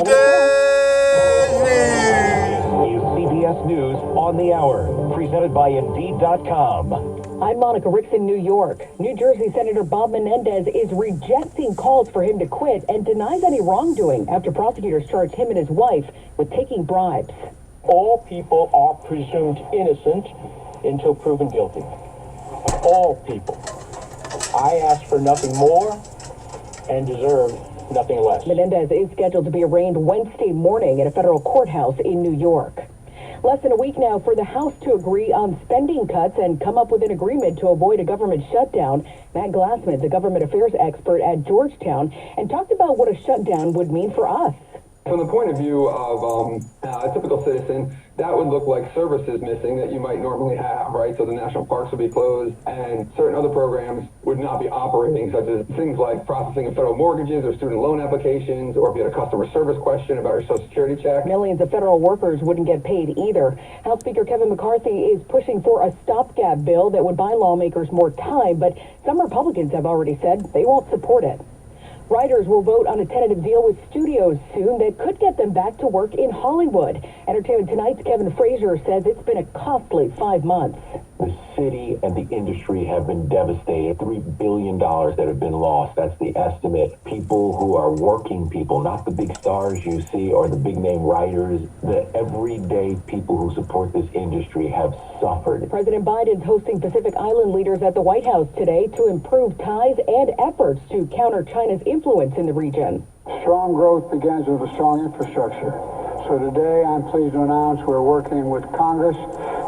today's news. Is CBS News on the Hour, presented by Indeed.com. I'm Monica Ricks in New York. New Jersey Senator Bob Menendez is rejecting calls for him to quit and denies any wrongdoing after prosecutors charge him and his wife with taking bribes. All people are presumed innocent until proven guilty. All people. I ask for nothing more and deserve nothing less. Menendez is scheduled to be arraigned Wednesday morning at a federal courthouse in New York. Less than a week now for the House to agree on spending cuts and come up with an agreement to avoid a government shutdown. Matt Glassman, the government affairs expert at Georgetown, and talked about what a shutdown would mean for us. From the point of view of a typical citizen, that would look like services missing that you might normally have, right? So the national parks would be closed and certain other programs would not be operating, such as things like processing of federal mortgages or student loan applications, or if you had a customer service question about your Social Security check. Millions of federal workers wouldn't get paid either. House Speaker Kevin McCarthy is pushing for a stopgap bill that would buy lawmakers more time, but some Republicans have already said they won't support it. Writers will vote on a tentative deal with studios soon that could get them back to work in Hollywood. Entertainment Tonight's Kevin Frazier says it's been a costly 5 months. The city and the industry have been devastated. $3 billion that have been lost. That's the estimate. People who are working people, not the big stars you see or the big name writers, the everyday people who support this industry have suffered. President Biden's hosting Pacific Island leaders at the White House today to improve ties and efforts to counter China's influence in the region. Strong growth begins with a strong infrastructure. So today I'm pleased to announce we're working with Congress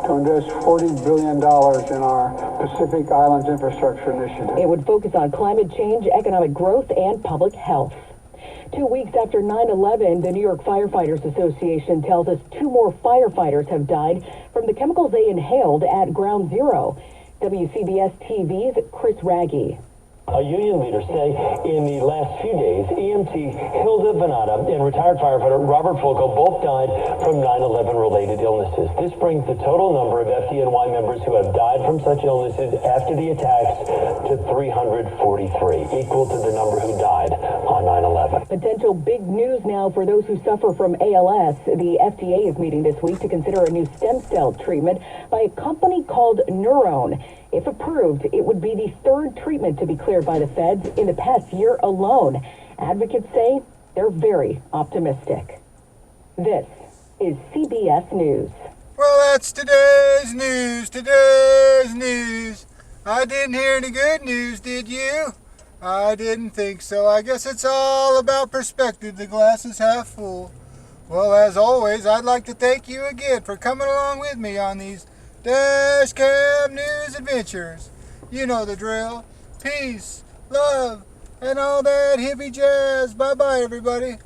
to invest $40 billion in our Pacific Islands Infrastructure Initiative. It would focus on climate change, economic growth, and public health. 2 weeks after 9/11, the New York Firefighters Association tells us 2 more firefighters have died from the chemicals they inhaled at Ground Zero. WCBS TV's Chris Raggi. Union leaders say in the last few days, EMT Hilda Venata and retired firefighter Robert Fulco both died from 9/11 related illnesses. This brings the total number of FDNY members who have died from such illnesses after the attacks to 343, equal to the number who died on 9/11. Potential big news now for those who suffer from ALS. The FDA is meeting this week to consider a new stem cell treatment by a company called Neurone. If approved, it would be the 3rd treatment to be cleared by the feds in the past year alone. Advocates say they're very optimistic. This is CBS News. Well, that's today's news. Today's news. I didn't hear any good news, did you? I didn't think so. I guess it's all about perspective. The glass is half full. Well, as always, I'd like to thank you again for coming along with me on these Dash Cam News adventures. You know the drill. Peace, love, and all that hippie jazz. Bye-bye, everybody.